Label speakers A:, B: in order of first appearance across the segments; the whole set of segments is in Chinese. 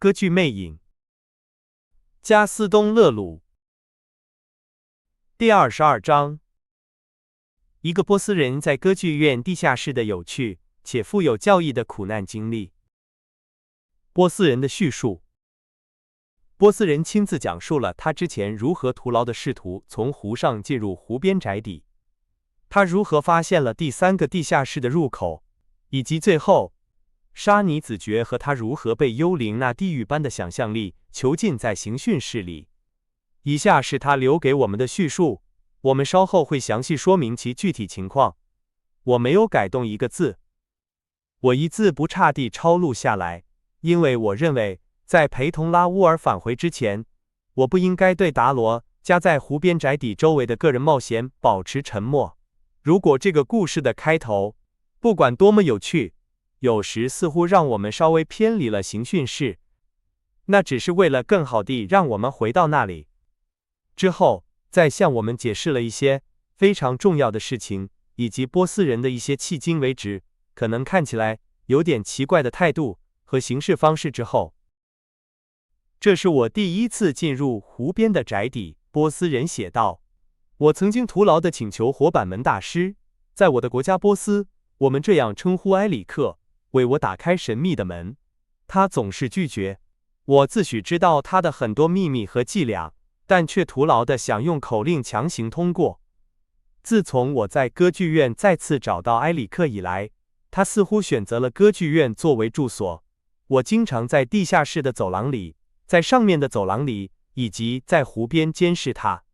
A: 歌剧魅影。加斯东·勒鲁。第22章。一个波斯人在歌剧院地下室的有趣且富有教义的苦难经历。波斯人的叙述。波斯人亲自讲述了他之前如何徒劳地试图从湖上进入湖边宅邸，他如何发现了第3个地下室的入口，以及最后沙尼子爵和他如何被幽灵那地狱般的想象力囚禁在刑讯室里。以下是他留给我们的叙述，我们稍后会详细说明其具体情况。我没有改动一个字，我一字不差地抄录下来，因为我认为在陪同拉乌尔返回之前，我不应该对达罗家在湖边宅邸周围的个人冒险保持沉默。如果这个故事的开头，不管多么有趣，有时似乎让我们稍微偏离了刑讯室，那只是为了更好地让我们回到那里。之后，再向我们解释了一些非常重要的事情，以及波斯人的一些迄今为止可能看起来有点奇怪的态度和行事方式之后，这是我第一次进入湖边的宅邸，波斯人写道。我曾经徒劳地请求活板门大师，在我的国家波斯，我们这样称呼埃里克，为我打开神秘的门。他总是拒绝。我自诩知道他的很多秘密和伎俩，但却徒劳地想用口令强行通过。自从我在歌剧院再次找到埃里克以来，他似乎选择了歌剧院作为住所。我经常在地下室的走廊里，在上面的走廊里，以及在湖边监视他。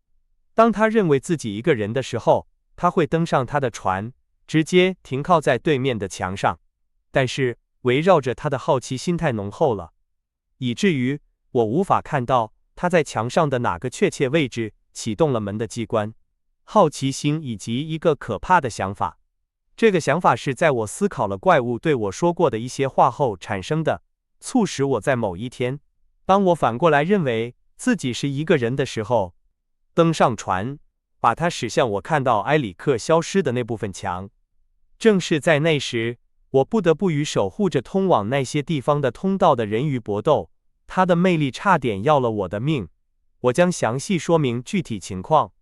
A: 当他认为自己一个人的时候，他会登上他的船，直接停靠在对面的墙上。但是围绕着他的好奇心太浓厚了，以至于我无法看到他在墙上的哪个确切位置启动了门的机关。好奇心以及一个可怕的想法，这个想法是在我思考了怪物对我说过的一些话后产生的，促使我在某一天，当我反过来认为自己是一个人的时候，登上船，把它驶向我看到埃里克消失的那部分墙。正是在那时，我不得不与守护着通往那些地方的通道的人鱼搏斗，他的魅力差点要了我的命。我将详细说明具体情况。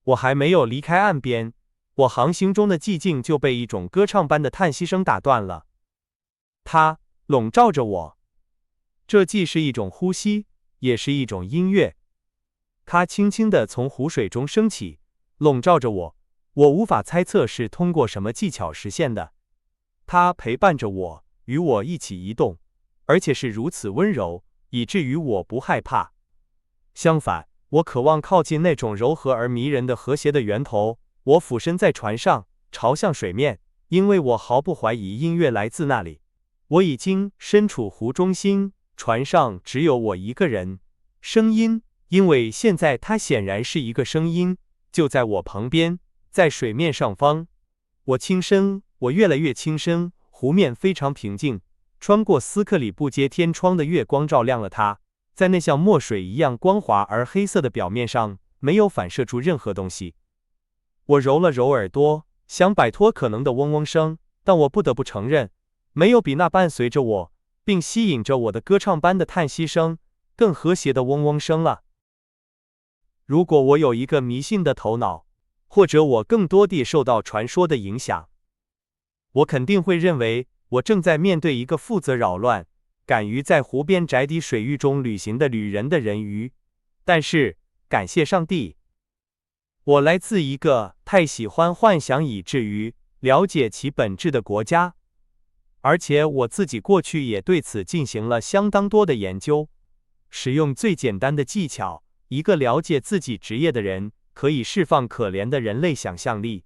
A: 我还没有离开岸边，我航行中的寂静就被一种歌唱般的叹息声打断了。它笼罩着我，这既是一种呼吸，也是一种音乐。它轻轻地从湖水中升起，笼罩着我，我无法猜测是通过什么技巧实现的。它陪伴着我，与我一起移动，而且是如此温柔，以至于我不害怕。相反，我渴望靠近那种柔和而迷人的和谐的源头。我俯身在船上，朝向水面，因为我毫不怀疑音乐来自那里。我已经身处湖中心，船上只有我一个人。声音，因为现在它显然是一个声音，就在我旁边，在水面上方。我轻声，我越来越轻声，湖面非常平静，穿过斯克里布街天窗的月光照亮了它。在那像墨水一样光滑而黑色的表面上，没有反射出任何东西。我揉了揉耳朵，想摆脱可能的嗡嗡声，但我不得不承认，没有比那伴随着我，并吸引着我的歌唱般的叹息声更和谐的嗡嗡声了。如果我有一个迷信的头脑，或者我更多地受到传说的影响，我肯定会认为我正在面对一个负责扰乱敢于在湖边宅邸水域中旅行的旅人的人鱼。但是，感谢上帝，我来自一个太喜欢幻想以至于了解其本质的国家，而且我自己过去也对此进行了相当多的研究。使用最简单的技巧，一个了解自己职业的人可以释放可怜的人类想象力。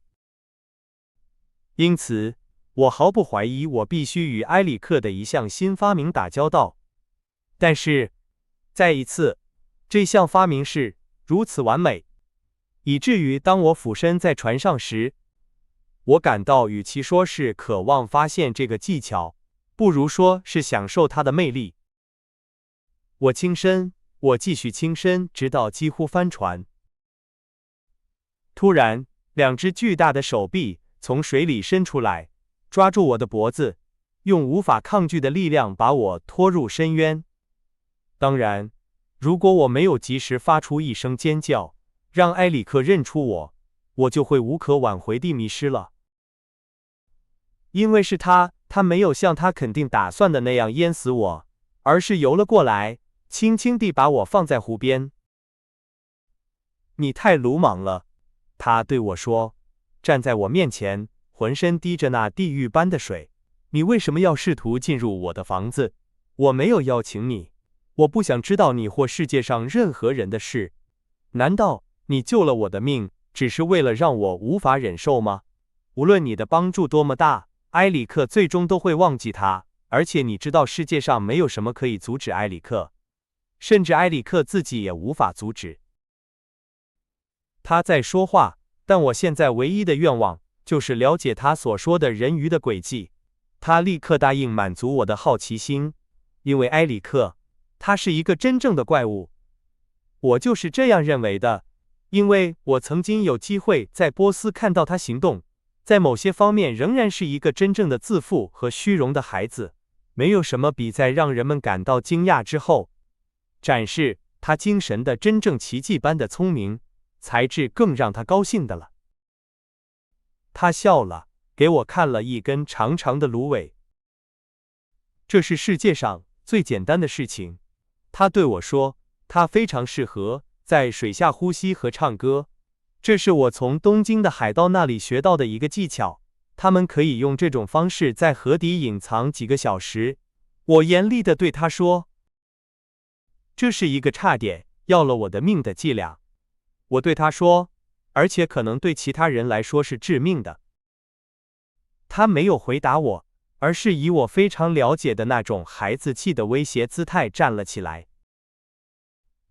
A: 因此，我毫不怀疑我必须与埃里克的一项新发明打交道。但是，再一次，这项发明是如此完美，以至于当我俯身在船上时，我感到与其说是渴望发现这个技巧，不如说是享受它的魅力。我轻身，我继续轻身，直到几乎翻船。突然，两只巨大的手臂从水里伸出来，抓住我的脖子，用无法抗拒的力量把我拖入深渊。当然，如果我没有及时发出一声尖叫，让埃里克认出我，我就会无可挽回地迷失了。因为是他没有像他肯定打算的那样淹死我，而是游了过来，轻轻地把我放在湖边。你太鲁莽了，他对我说，站在我面前，浑身滴着那地狱般的水。你为什么要试图进入我的房子？我没有邀请你，我不想知道你或世界上任何人的事。难道你救了我的命，只是为了让我无法忍受吗？无论你的帮助多么大，埃里克最终都会忘记他，而且你知道世界上没有什么可以阻止埃里克，甚至埃里克自己也无法阻止。他在说话，但我现在唯一的愿望就是了解他所说的人鱼的轨迹。他立刻答应满足我的好奇心，因为埃里克，他是一个真正的怪物。我就是这样认为的，因为我曾经有机会在波斯看到他行动，在某些方面仍然是一个真正的自负和虚荣的孩子。没有什么比在让人们感到惊讶之后，展示他精神的真正奇迹般的聪明才智更让他高兴的了。他笑了，给我看了一根长长的芦苇。这是世界上最简单的事情，他对我说，它非常适合在水下呼吸和唱歌。这是我从东京的海盗那里学到的一个技巧，他们可以用这种方式在河底隐藏几个小时。我严厉地对他说，这是一个差点要了我的命的伎俩。我对他说，而且可能对其他人来说是致命的。他没有回答我，而是以我非常了解的那种孩子气的威胁姿态站了起来。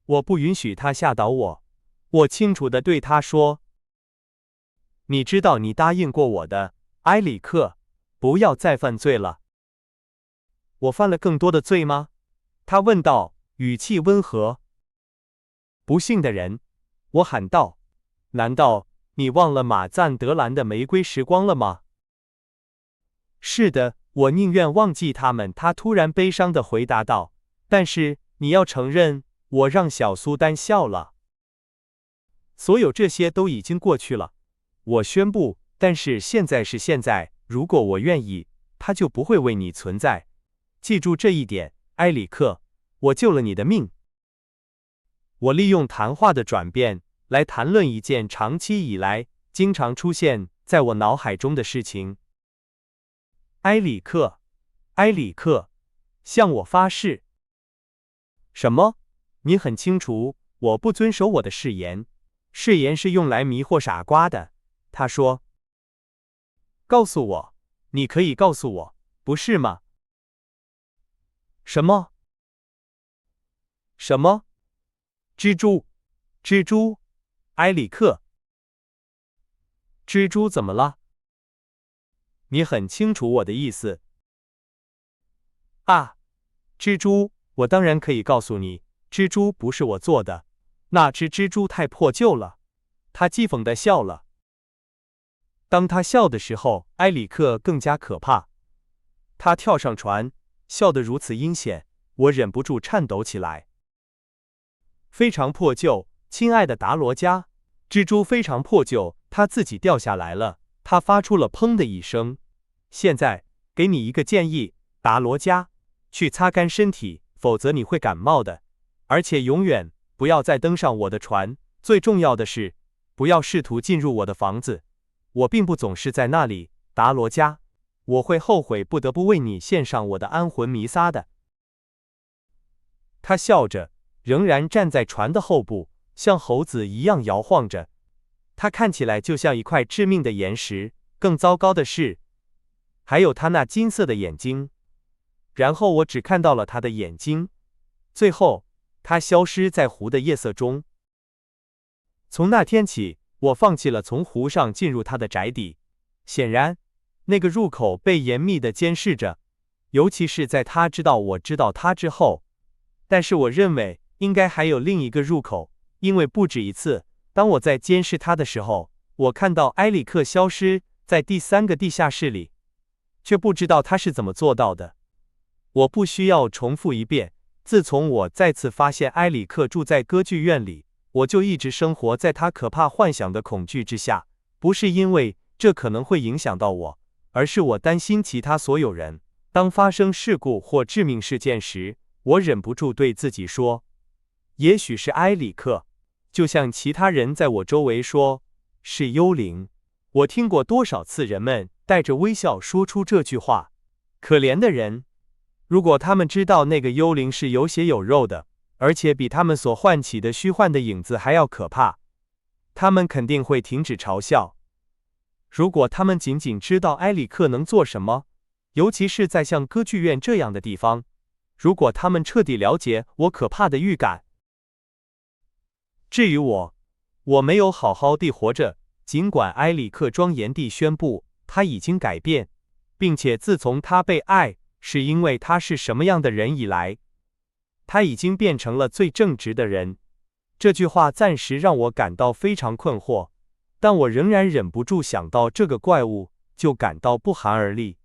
A: 我不允许他吓倒我，我清楚地对他说，你知道你答应过我的，埃里克，不要再犯罪了。我犯了更多的罪吗？他问道，语气温和。不幸的人，我喊道，难道你忘了马赞德兰的玫瑰时光了吗？是的，我宁愿忘记他们。他突然悲伤地回答道，但是你要承认，我让小苏丹笑了。所有这些都已经过去了，我宣布，但是现在是现在，如果我愿意，他就不会为你存在。记住这一点，埃里克，我救了你的命。我利用谈话的转变来谈论一件长期以来经常出现在我脑海中的事情。埃里克，埃里克，向我发誓。什么？你很清楚，我不遵守我的誓言。誓言是用来迷惑傻瓜的。他说。告诉我，你可以告诉我，不是吗？什么？什么？蜘蛛？蜘蛛？埃里克？蜘蛛怎么了？你很清楚我的意思。啊，蜘蛛，我当然可以告诉你，蜘蛛不是我做的，那只蜘蛛太破旧了。他讥讽地笑了。当他笑的时候，埃里克更加可怕。他跳上船，笑得如此阴险，我忍不住颤抖起来。非常破旧，亲爱的达罗加，蜘蛛非常破旧，它自己掉下来了。他发出了砰的一声。现在，给你一个建议，达罗加，去擦干身体，否则你会感冒的。而且永远不要再登上我的船。最重要的是，不要试图进入我的房子。我并不总是在那里，达罗加。我会后悔不得不为你献上我的安魂弥撒的。他笑着，仍然站在船的后部，像猴子一样摇晃着。他看起来就像一块致命的岩石。更糟糕的是，还有他那金色的眼睛。然后我只看到了他的眼睛。最后，他消失在湖的夜色中。从那天起，我放弃了从湖上进入他的宅邸。显然，那个入口被严密地监视着，尤其是在他知道我知道他之后。但是我认为应该还有另一个入口，因为不止一次，当我在监视他的时候，我看到埃里克消失在第3个地下室里，却不知道他是怎么做到的。我不需要重复一遍，自从我再次发现埃里克住在歌剧院里，我就一直生活在他可怕幻想的恐惧之下，不是因为这可能会影响到我，而是我担心其他所有人。当发生事故或致命事件时，我忍不住对自己说，也许是埃里克，就像其他人在我周围说，是幽灵。我听过多少次人们带着微笑说出这句话，可怜的人，如果他们知道那个幽灵是有血有肉的，而且比他们所唤起的虚幻的影子还要可怕，他们肯定会停止嘲笑。如果他们仅仅知道埃里克能做什么，尤其是在像歌剧院这样的地方，如果他们彻底了解我可怕的预感。至于我没有好好地活着，尽管埃里克庄严地宣布他已经改变，并且自从他被爱是因为他是什么样的人以来，他已经变成了最正直的人。这句话暂时让我感到非常困惑，但我仍然忍不住想到这个怪物，就感到不寒而栗。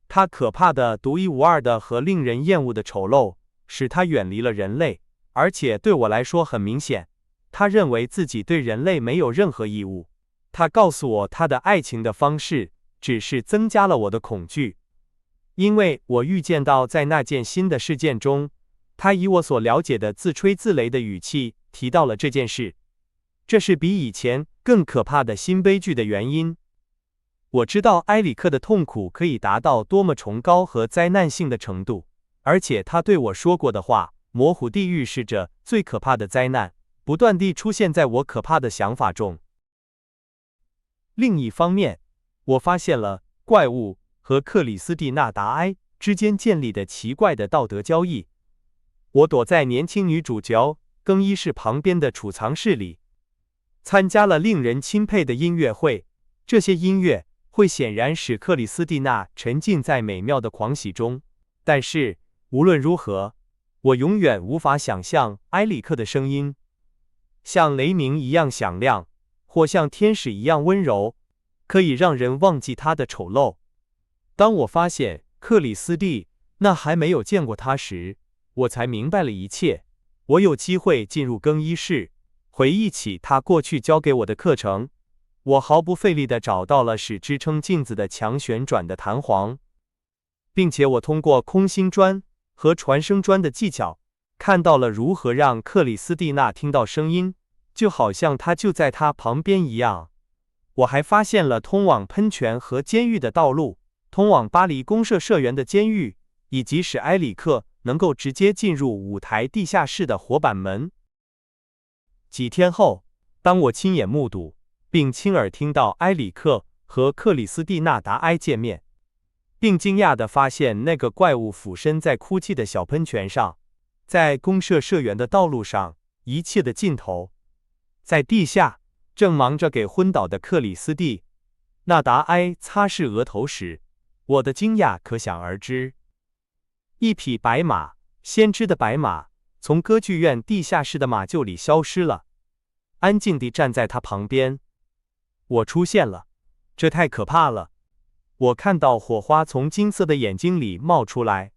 A: 他可怕的、独一无二的和令人厌恶的丑陋，使他远离了人类，而且对我来说很明显，他认为自己对人类没有任何义务。他告诉我他的爱情的方式，只是增加了我的恐惧，因为我预见到在那件新的事件中，他以我所了解的自吹自擂的语气提到了这件事，这是比以前更可怕的新悲剧的原因。我知道埃里克的痛苦可以达到多么崇高和灾难性的程度，而且他对我说过的话，模糊地预示着最可怕的灾难，不断地出现在我可怕的想法中。另一方面，我发现了怪物和克里斯蒂娜·达埃之间建立的奇怪的道德交易。我躲在年轻女主角更衣室旁边的储藏室里，参加了令人钦佩的音乐会。这些音乐会显然使克里斯蒂娜沉浸在美妙的狂喜中，但是无论如何，我永远无法想象埃里克的声音像雷鸣一样响亮，或像天使一样温柔，可以让人忘记他的丑陋。当我发现克里斯蒂娜还没有见过他时，我才明白了一切。我有机会进入更衣室，回忆起他过去教给我的课程。我毫不费力地找到了使支撑镜子的墙旋转的弹簧，并且我通过空心砖和传声砖的技巧，看到了如何让克里斯蒂娜听到声音，就好像他就在她旁边一样。我还发现了通往喷泉和监狱的道路，通往巴黎公社社员的监狱，以及使埃里克能够直接进入舞台地下室的活板门。几天后，当我亲眼目睹并亲耳听到埃里克和克里斯蒂娜·达埃见面，并惊讶地发现那个怪物俯身在哭泣的小喷泉上，在公社社员的道路上，一切的尽头，在地下正忙着给昏倒的克里斯蒂娜·达埃擦拭额头时，我的惊讶可想而知。一匹白马，先知的白马，从歌剧院地下室的马厩里消失了，安静地站在他旁边。我出现了，这太可怕了。我看到火花从金色的眼睛里冒出来，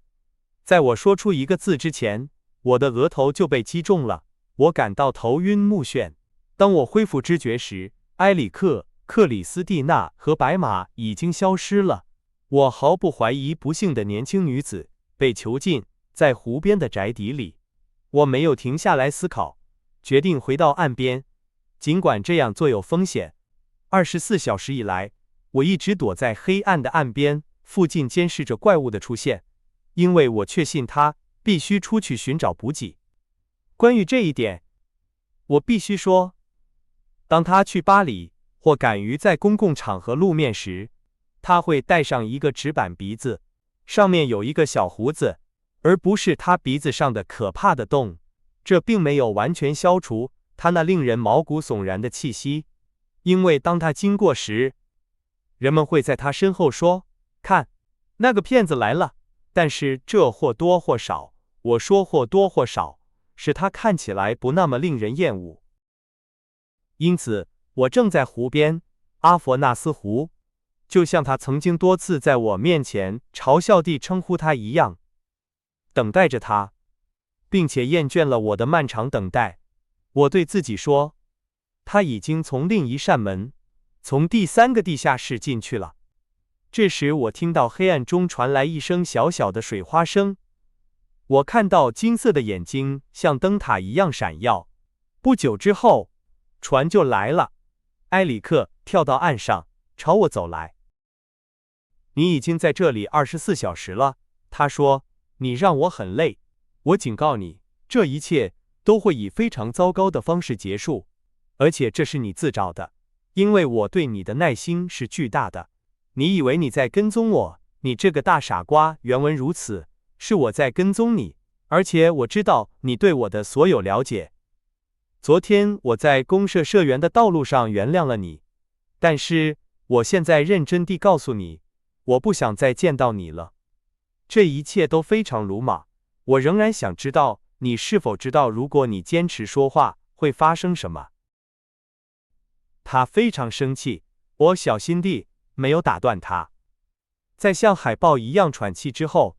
A: 在我说出一个字之前，我的额头就被击中了，我感到头晕目眩。当我恢复知觉时，埃里克、克里斯蒂娜和白马已经消失了。我毫不怀疑不幸的年轻女子被囚禁在湖边的宅邸里。我没有停下来思考，决定回到岸边，尽管这样做有风险。24小时以来，我一直躲在黑暗的岸边附近监视着怪物的出现，因为我确信他必须出去寻找补给。关于这一点，我必须说，当他去巴黎或敢于在公共场合露面时，他会戴上一个纸板鼻子，上面有一个小胡子，而不是他鼻子上的可怕的洞。这并没有完全消除他那令人毛骨悚然的气息，因为当他经过时，人们会在他身后说：“看，那个骗子来了。”但是这或多或少，我说或多或少，使他看起来不那么令人厌恶。因此，我正在湖边，阿佛纳斯湖，就像他曾经多次在我面前嘲笑地称呼他一样，等待着他。并且厌倦了我的漫长等待。我对自己说，他已经从另一扇门，从第3个地下室进去了。这时我听到黑暗中传来一声小小的水花声，我看到金色的眼睛像灯塔一样闪耀。不久之后，船就来了。埃里克跳到岸上，朝我走来。你已经在这里24小时了，他说，你让我很累。我警告你，这一切都会以非常糟糕的方式结束，而且这是你自找的，因为我对你的耐心是巨大的。你以为你在跟踪我，你这个大傻瓜，原文如此，是我在跟踪你，而且我知道你对我的所有了解。昨天我在公社社员的道路上原谅了你，但是我现在认真地告诉你，我不想再见到你了。这一切都非常鲁莽，我仍然想知道你是否知道，如果你坚持说话，会发生什么。他非常生气，我小心地没有打断他。在像海豹一样喘气之后，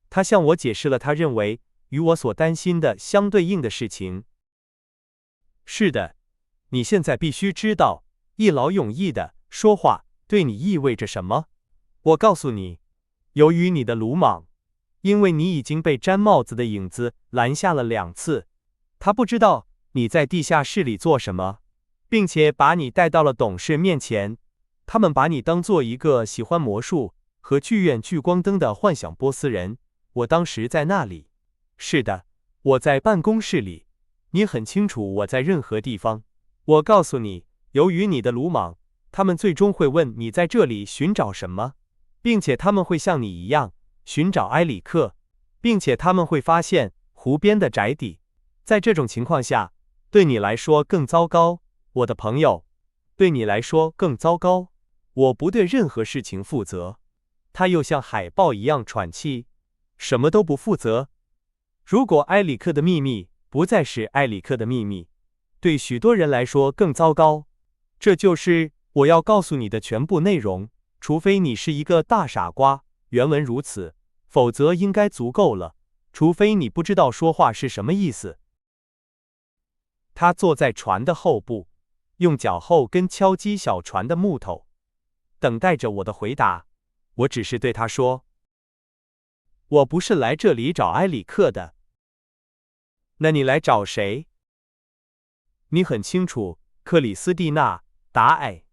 A: 他向我解释了他认为与我所担心的相对应的事情。是的，你现在必须知道，一劳永逸的说话对你意味着什么。我告诉你，由于你的鲁莽，因为你已经被粘帽子的影子拦下了2次，他不知道你在地下室里做什么，并且把你带到了董事面前。他们把你当做一个喜欢魔术和剧院聚光灯的幻想波斯人。我当时在那里。是的，我在办公室里。你很清楚我在任何地方。我告诉你，由于你的鲁莽，他们最终会问你在这里寻找什么，并且他们会像你一样寻找埃里克，并且他们会发现湖边的宅邸。在这种情况下，对你来说更糟糕，我的朋友，对你来说更糟糕。我不对任何事情负责。他又像海豹一样喘气，什么都不负责。如果埃里克的秘密不再是埃里克的秘密，对许多人来说更糟糕。这就是我要告诉你的全部内容，除非你是一个大傻瓜，原文如此，否则应该足够了，除非你不知道说话是什么意思。他坐在船的后部，用脚后跟敲击小船的木头，等待着我的回答。我只是对他说，我不是来这里找埃里克的。那你来找谁？你很清楚，克里斯蒂娜·达埃。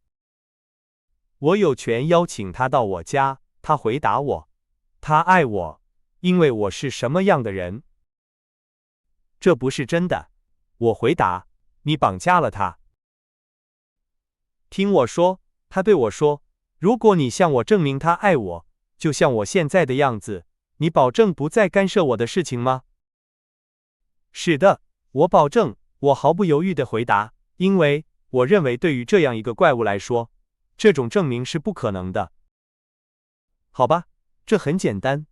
A: 我有权邀请他到我家。他回答我，他爱我，因为我是什么样的人。这不是真的。我回答，你绑架了他。听我说，他对我说，如果你向我证明他爱我，就像我现在的样子，你保证不再干涉我的事情吗？是的，我保证，我毫不犹豫地回答，因为我认为对于这样一个怪物来说，这种证明是不可能的。好吧，这很简单。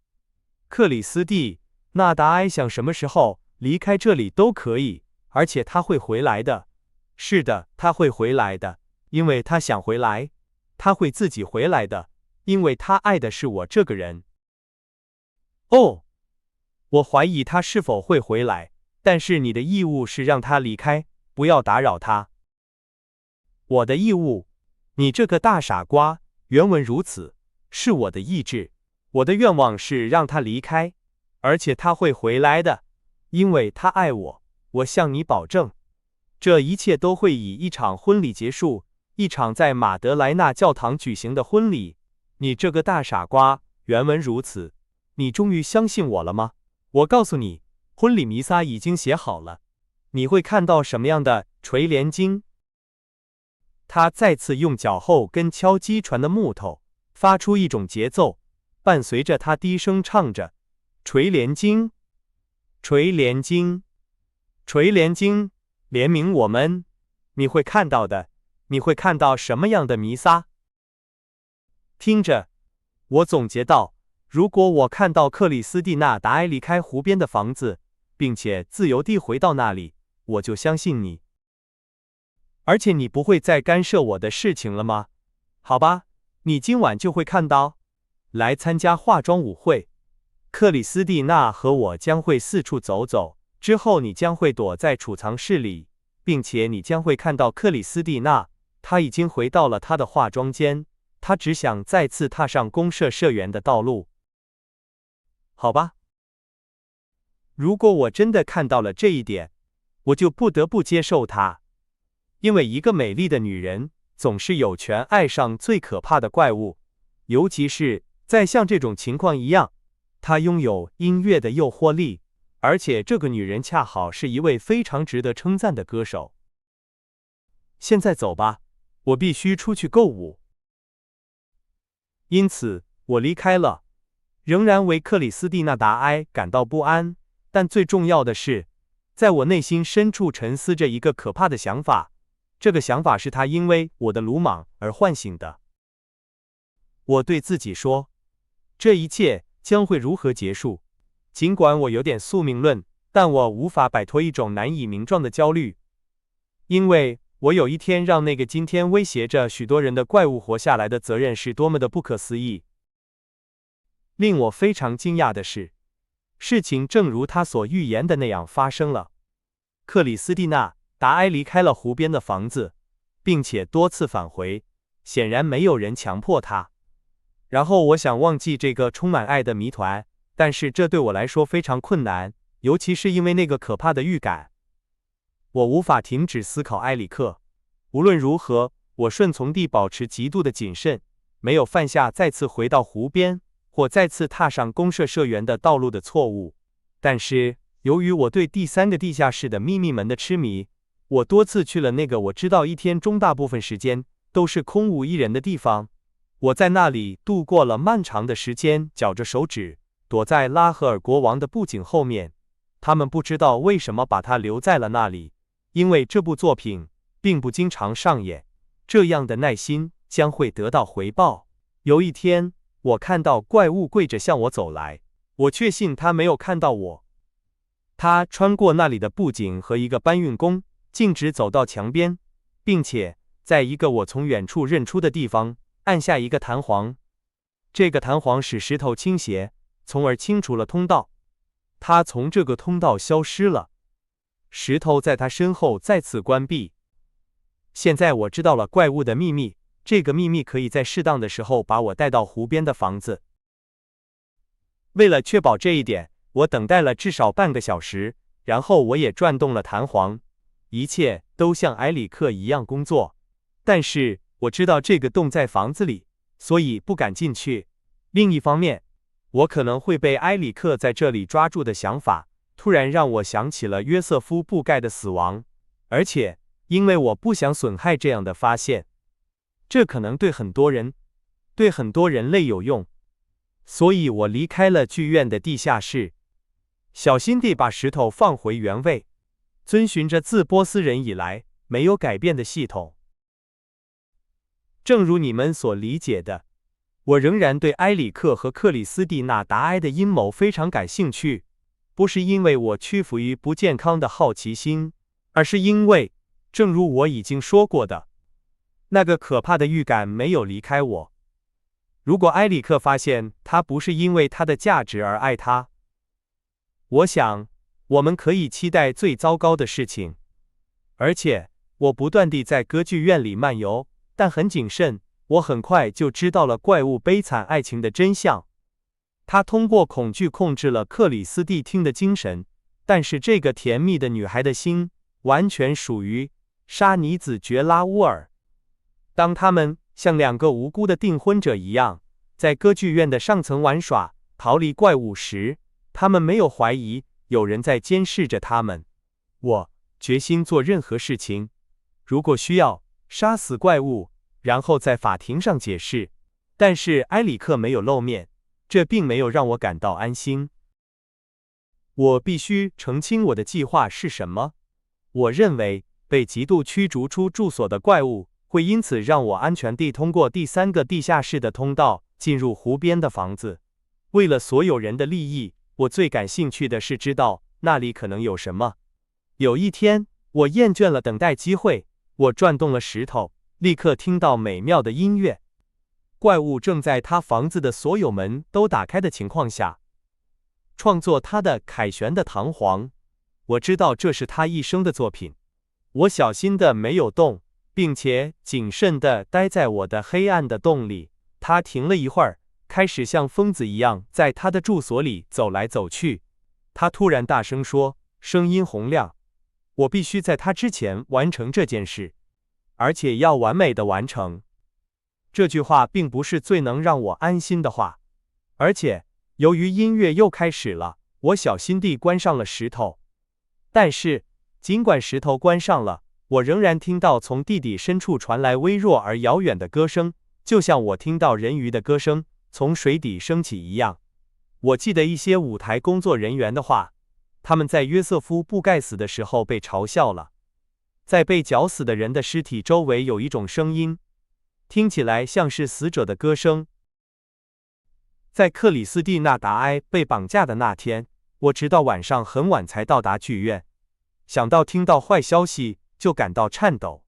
A: 克里斯蒂娜·达埃想什么时候离开这里都可以，而且他会回来的。是的，他会回来的，因为他想回来。他会自己回来的，因为他爱的是我这个人。哦，我怀疑他是否会回来。但是你的义务是让他离开，不要打扰他。我的义务？你这个大傻瓜，原文如此，是我的意志。我的愿望是让他离开，而且他会回来的，因为他爱我。我向你保证，这一切都会以一场婚礼结束，一场在马德莱纳教堂举行的婚礼。你这个大傻瓜，原文如此。你终于相信我了吗？我告诉你，婚礼弥撒已经写好了，你会看到什么样的垂帘经？他再次用脚后跟敲击船的木头，发出一种节奏，伴随着他低声唱着：垂帘经，垂帘经，垂帘经，怜悯我们。你会看到的，你会看到什么样的弥撒？听着，我总结道，如果我看到克里斯蒂娜·达埃离开湖边的房子，并且自由地回到那里，我就相信你。而且你不会再干涉我的事情了吗？好吧，你今晚就会看到。来参加化妆舞会，克里斯蒂娜和我将会四处走走，之后你将会躲在储藏室里，并且你将会看到克里斯蒂娜，她已经回到了她的化妆间，她只想再次踏上公社社员的道路。好吧，如果我真的看到了这一点，我就不得不接受它，因为一个美丽的女人总是有权爱上最可怕的怪物，尤其是在像这种情况一样，她拥有音乐的诱惑力，而且这个女人恰好是一位非常值得称赞的歌手。现在走吧，我必须出去购物。因此，我离开了，仍然为克里斯蒂娜达埃感到不安，但最重要的是，在我内心深处沉思着一个可怕的想法，这个想法是他因为我的鲁莽而唤醒的。我对自己说，这一切将会如何结束？尽管我有点宿命论，但我无法摆脱一种难以名状的焦虑，因为我有一天让那个今天威胁着许多人的怪物活下来的责任是多么的不可思议。令我非常惊讶的是，事情正如他所预言的那样发生了。克里斯蒂娜·达埃离开了湖边的房子，并且多次返回，显然没有人强迫他。然后我想忘记这个充满爱的谜团，但是这对我来说非常困难，尤其是因为那个可怕的预感。我无法停止思考埃里克。无论如何，我顺从地保持极度的谨慎，没有犯下再次回到湖边或再次踏上公社社员的道路的错误。但是，由于我对第三个地下室的秘密门的痴迷，我多次去了那个我知道一天中大部分时间都是空无一人的地方。我在那里度过了漫长的时间，绞着手指，躲在拉赫尔国王的布景后面。他们不知道为什么把他留在了那里，因为这部作品并不经常上演。这样的耐心将会得到回报。有一天，我看到怪物跪着向我走来，我确信他没有看到我。他穿过那里的布景和一个搬运工，径直走到墙边，并且在一个我从远处认出的地方按下一个弹簧。这个弹簧使石头倾斜，从而清除了通道。他从这个通道消失了，石头在他身后再次关闭。现在我知道了怪物的秘密，这个秘密可以在适当的时候把我带到湖边的房子。为了确保这一点，我等待了至少半个小时，然后我也转动了弹簧。一切都像埃里克一样工作，但是我知道这个洞在房子里，所以不敢进去。另一方面，我可能会被埃里克在这里抓住的想法，突然让我想起了约瑟夫·布盖的死亡，而且因为我不想损害这样的发现，这可能对很多人类有用，所以我离开了剧院的地下室，小心地把石头放回原位，遵循着自波斯人以来没有改变的系统。正如你们所理解的，我仍然对埃里克和克里斯蒂娜·达埃的阴谋非常感兴趣，不是因为我屈服于不健康的好奇心，而是因为，正如我已经说过的，那个可怕的预感没有离开我。如果埃里克发现他不是因为他的价值而爱他，我想我们可以期待最糟糕的事情。而且我不断地在歌剧院里漫游，但很谨慎，我很快就知道了怪物悲惨爱情的真相。他通过恐惧控制了克里斯蒂汀的精神，但是这个甜蜜的女孩的心完全属于沙尼子爵拉乌尔。当他们像两个无辜的订婚者一样，在歌剧院的上层玩耍，逃离怪物时，他们没有怀疑有人在监视着他们。我决心做任何事情，如果需要，杀死怪物，然后在法庭上解释。但是埃里克没有露面，这并没有让我感到安心。我必须澄清我的计划是什么。我认为被极度驱逐出住所的怪物会因此让我安全地通过第三个地下室的通道进入湖边的房子。为了所有人的利益，我最感兴趣的是知道那里可能有什么。有一天，我厌倦了等待机会，我转动了石头，立刻听到美妙的音乐。怪物正在他房子的所有门都打开的情况下，创作他的凯旋的弹簧。我知道这是他一生的作品。我小心的没有动，并且谨慎地待在我的黑暗的洞里。他停了一会儿，开始像疯子一样在他的住所里走来走去。他突然大声说，声音洪亮：“我必须在他之前完成这件事，而且要完美的完成。”这句话并不是最能让我安心的话，而且由于音乐又开始了，我小心地关上了石头。但是，尽管石头关上了，我仍然听到从地底深处传来微弱而遥远的歌声，就像我听到人鱼的歌声从水底升起一样。我记得一些舞台工作人员的话，他们在约瑟夫·布盖死的时候被嘲笑了。在被绞死的人的尸体周围有一种声音，听起来像是死者的歌声。在克里斯蒂娜·达埃被绑架的那天，我直到晚上很晚才到达剧院。想到听到坏消息就感到颤抖。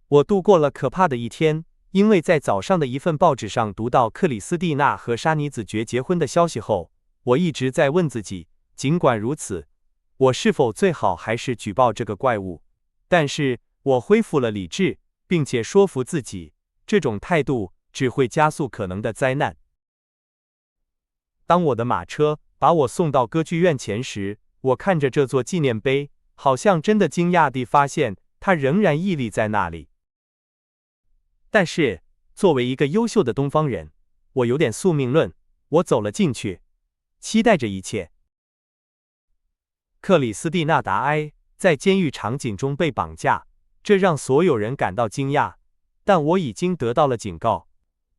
A: 我度过了可怕的一天，因为在早上的一份报纸上读到克里斯蒂娜和沙尼子爵结婚的消息后，我一直在问自己，尽管如此，我是否最好还是举报这个怪物？但是我恢复了理智，并且说服自己，这种态度只会加速可能的灾难。当我的马车把我送到歌剧院前时，我看着这座纪念碑，好像真的惊讶地发现它仍然屹立在那里。但是，作为一个优秀的东方人，我有点宿命论。我走了进去，期待着一切。克里斯蒂娜·达埃在监狱场景中被绑架，这让所有人感到惊讶。但我已经得到了警告。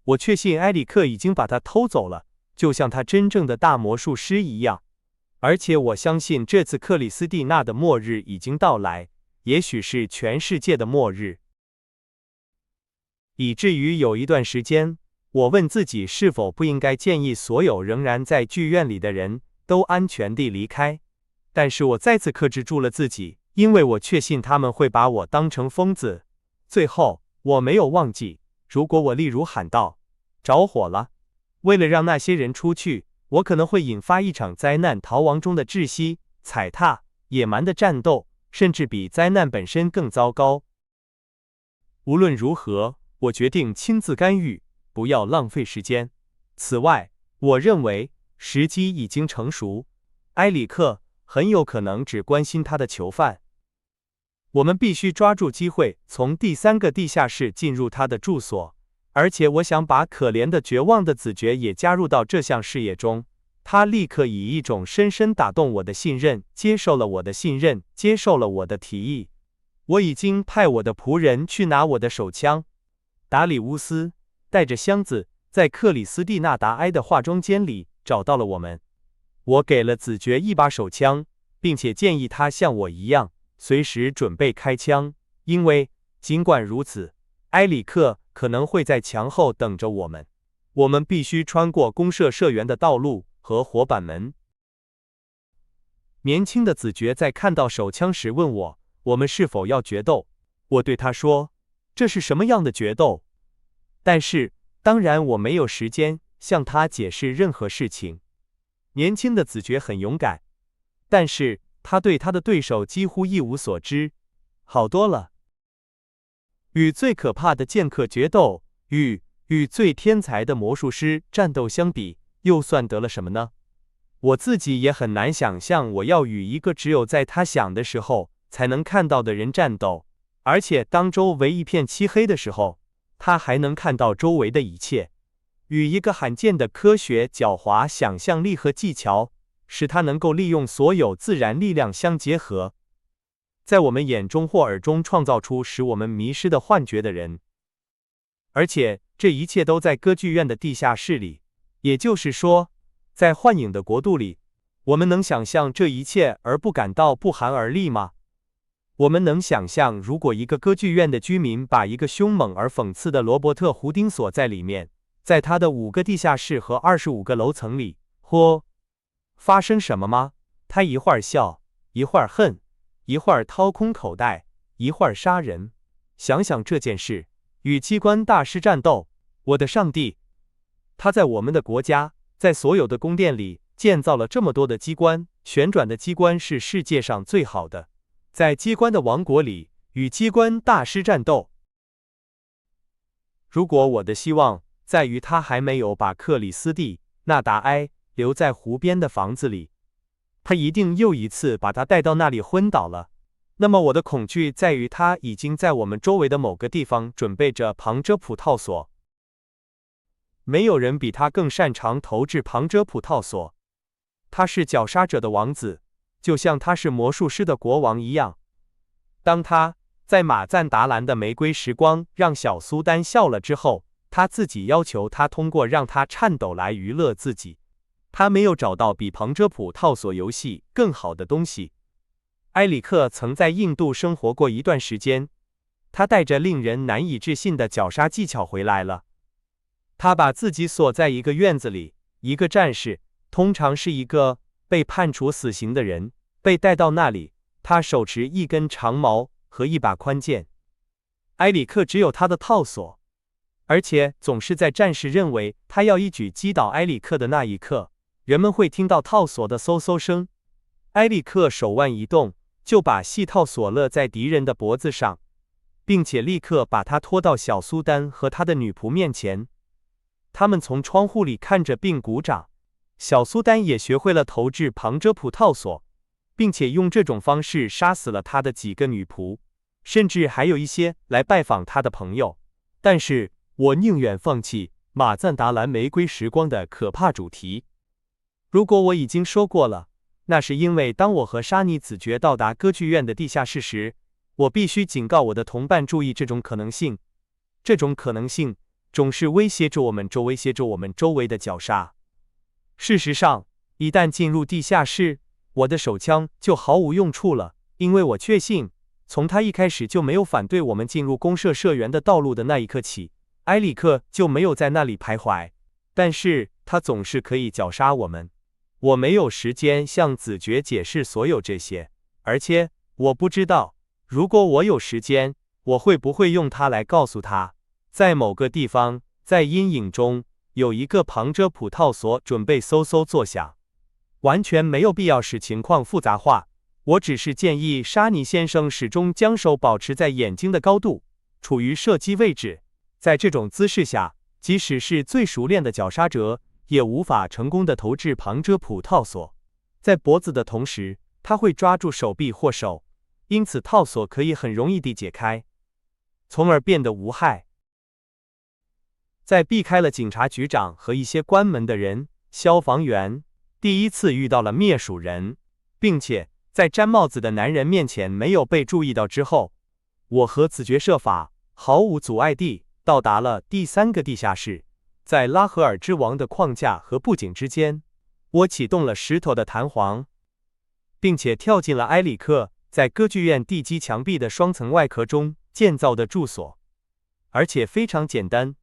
A: 我确信埃里克已经把他偷走了，就像他真正的大魔术师一样。而且我相信这次克里斯蒂娜的末日已经到来，也许是全世界的末日。以至于有一段时间，我问自己是否不应该建议所有仍然在剧院里的人都安全地离开。但是我再次克制住了自己，因为我确信他们会把我当成疯子。最后，我没有忘记，如果我例如喊道：“着火了！”为了让那些人出去，我可能会引发一场灾难逃亡中的窒息、踩踏、野蛮的战斗，甚至比灾难本身更糟糕。无论如何，我决定亲自干预，不要浪费时间。此外，我认为时机已经成熟。埃里克很有可能只关心他的囚犯。我们必须抓住机会，从第三个地下室进入他的住所。而且我想把可怜的绝望的子爵也加入到这项事业中。他立刻以一种深深打动我的信任，接受了我的信任，接受了我的提议。我已经派我的仆人去拿我的手枪。达里乌斯带着箱子，在克里斯蒂娜·达埃的化妆间里找到了我们。我给了子爵一把手枪，并且建议他像我一样，随时准备开枪，因为尽管如此，埃里克可能会在墙后等着我们。我们必须穿过公社社员的道路和火板门。年轻的子爵在看到手枪时问我，我们是否要决斗？我对他说，这是什么样的决斗？但是，当然我没有时间向他解释任何事情。年轻的子爵很勇敢，但是他对他的对手几乎一无所知。好多了。与最可怕的剑客决斗，与最天才的魔术师战斗相比，又算得了什么呢？我自己也很难想象我要与一个只有在他想的时候才能看到的人战斗，而且当周围一片漆黑的时候，他还能看到周围的一切。与一个罕见的科学、狡猾、想象力和技巧，使他能够利用所有自然力量相结合，在我们眼中或耳中创造出使我们迷失的幻觉的人。而且这一切都在歌剧院的地下室里，也就是说，在幻影的国度里。我们能想象这一切而不感到不寒而栗吗？我们能想象，如果一个歌剧院的居民把一个凶猛而讽刺的罗伯特·胡丁锁在里面，在他的5个地下室和25个楼层里，或发生什么吗？他一会儿笑，一会儿恨，一会儿掏空口袋，一会儿杀人。想想这件事，与机关大师战斗，我的上帝！他在我们的国家，在所有的宫殿里建造了这么多的机关，旋转的机关是世界上最好的，在机关的王国里与机关大师战斗。如果我的希望在于他还没有把克里斯蒂纳达埃留在湖边的房子里，他一定又一次把他带到那里昏倒了。那么我的恐惧在于他已经在我们周围的某个地方准备着旁遮普套索。没有人比他更擅长投掷旁遮普套索。他是绞杀者的王子，就像他是魔术师的国王一样。当他在马赞达兰的玫瑰时光让小苏丹笑了之后，他自己要求他通过让他颤抖来娱乐自己。他没有找到比旁遮普套索游戏更好的东西。埃里克曾在印度生活过一段时间，他带着令人难以置信的绞杀技巧回来了。他把自己锁在一个院子里，一个战士，通常是一个被判处死刑的人，被带到那里。他手持一根长矛和一把宽剑。埃里克只有他的套索，而且总是在战士认为他要一举击倒埃里克的那一刻，人们会听到套索的嗖嗖声。埃里克手腕一动，就把细套索勒在敌人的脖子上，并且立刻把他拖到小苏丹和他的女仆面前。他们从窗户里看着并鼓掌。小苏丹也学会了投掷旁遮普套索，并且用这种方式杀死了他的几个女仆，甚至还有一些来拜访他的朋友。但是我宁愿放弃马赞达兰玫瑰时光的可怕主题。如果我已经说过了，那是因为当我和沙尼子爵到达歌剧院的地下室时，我必须警告我的同伴注意这种可能性。这种可能性总是威胁着我们周围的绞杀。事实上，一旦进入地下室，我的手枪就毫无用处了，因为我确信，从他一开始就没有反对我们进入公社社员的道路的那一刻起，埃里克就没有在那里徘徊。但是他总是可以绞杀我们。我没有时间向子爵解释所有这些，而且我不知道，如果我有时间，我会不会用它来告诉他，在某个地方，在阴影中，有一个旁遮普套索准备嗖嗖作响。完全没有必要使情况复杂化，我只是建议沙尼先生始终将手保持在眼睛的高度，处于射击位置。在这种姿势下，即使是最熟练的绞杀者，也无法成功的投掷旁遮普套索。在脖子的同时，他会抓住手臂或手，因此套索可以很容易地解开，从而变得无害。在避开了警察局长和一些关门的人，消防员第一次遇到了灭鼠人，并且在粘帽子的男人面前没有被注意到之后，我和子爵设法毫无阻碍地到达了第三个地下室。在拉合尔之王的框架和布景之间，我启动了石头的弹簧，并且跳进了埃里克在歌剧院地基墙壁的双层外壳中建造的住所，而且非常简单。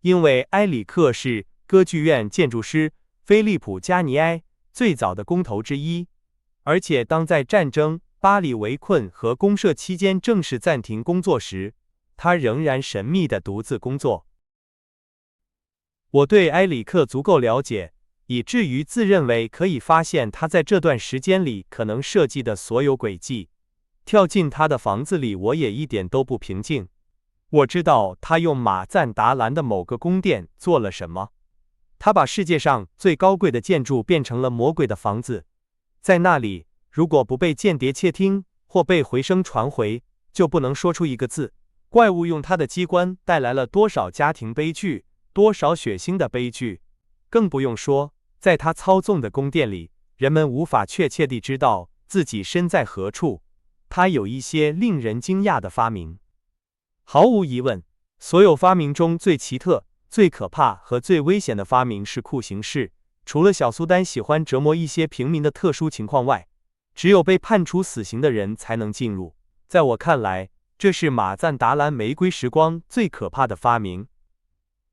A: 因为埃里克是歌剧院建筑师菲利普·加尼埃最早的工头之一，而且当在战争、巴黎围困和公社期间正式暂停工作时，他仍然神秘地独自工作。我对埃里克足够了解，以至于自认为可以发现他在这段时间里可能设计的所有诡计。跳进他的房子里，我也一点都不平静。我知道他用马赞达兰的某个宫殿做了什么。他把世界上最高贵的建筑变成了魔鬼的房子。在那里，如果不被间谍窃听或被回声传回，就不能说出一个字。怪物用他的机关带来了多少家庭悲剧，多少血腥的悲剧。更不用说，在他操纵的宫殿里，人们无法确切地知道自己身在何处。他有一些令人惊讶的发明。毫无疑问，所有发明中最奇特、最可怕和最危险的发明是酷刑室。除了小苏丹喜欢折磨一些平民的特殊情况外，只有被判处死刑的人才能进入。在我看来，这是马赞达兰玫瑰时光最可怕的发明。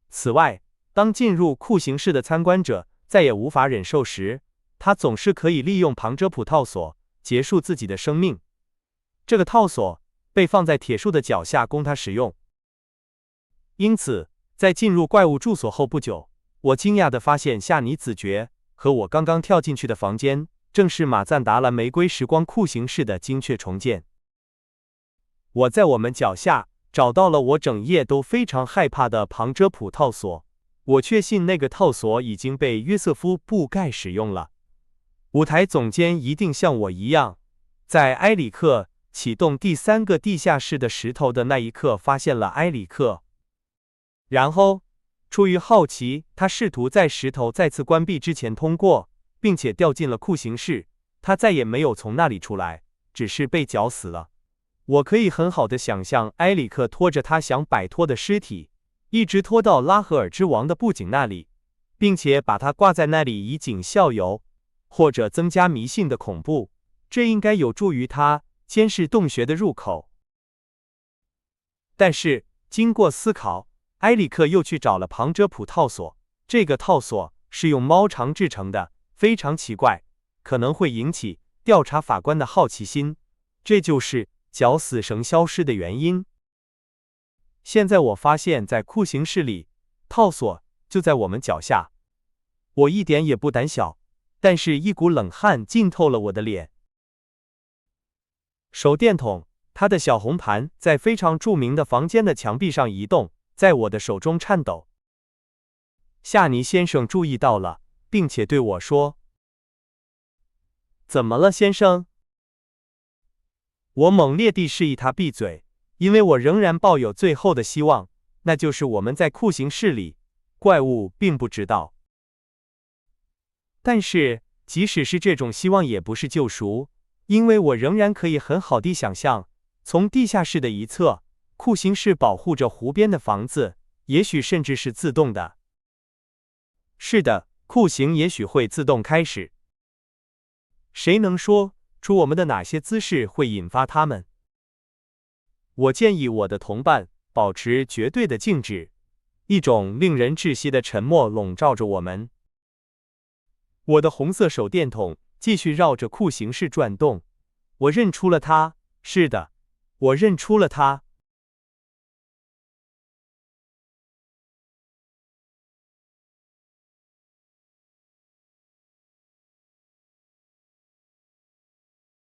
A: 此外，当进入酷刑室的参观者再也无法忍受时，他总是可以利用旁遮普套索结束自己的生命。这个套索被放在铁树的脚下供他使用。因此，在进入怪物住所后不久，我惊讶地发现夏尼子爵和我刚刚跳进去的房间正是马赞达拉玫瑰时光酷刑室的精确重建。我在我们脚下找到了我整夜都非常害怕的庞遮普套索，我确信那个套索已经被约瑟夫·布盖使用了。舞台总监一定像我一样，在埃里克启动第3个地下室的石头的那一刻发现了埃里克。然后，出于好奇，他试图在石头再次关闭之前通过，并且掉进了酷刑室。他再也没有从那里出来，只是被绞死了。我可以很好的想象埃里克拖着他想摆脱的尸体，一直拖到拉合尔之王的布景那里，并且把他挂在那里以儆效尤，或者增加迷信的恐怖。这应该有助于他监视洞穴的入口。但是，经过思考，埃里克又去找了庞遮普套索。这个套索是用猫肠制成的，非常奇怪，可能会引起调查法官的好奇心。这就是绞死绳消失的原因。现在我发现，在酷刑室里，套索就在我们脚下。我一点也不胆小，但是一股冷汗浸透了我的脸。手电筒，它的小红盘在非常著名的房间的墙壁上移动，在我的手中颤抖。夏尼先生注意到了，并且对我说：“怎么了，先生？”我猛烈地示意他闭嘴，因为我仍然抱有最后的希望，那就是我们在酷刑室里，怪物并不知道。但是，即使是这种希望也不是救赎，因为我仍然可以很好地想象，从地下室的一侧，酷刑室保护着湖边的房子，也许甚至是自动的。是的，酷刑也许会自动开始。谁能说出我们的哪些姿势会引发它们？我建议我的同伴保持绝对的静止，一种令人窒息的沉默笼罩着我们。我的红色手电筒继续绕着酷刑室转动。我认出了它，是的，我认出了它。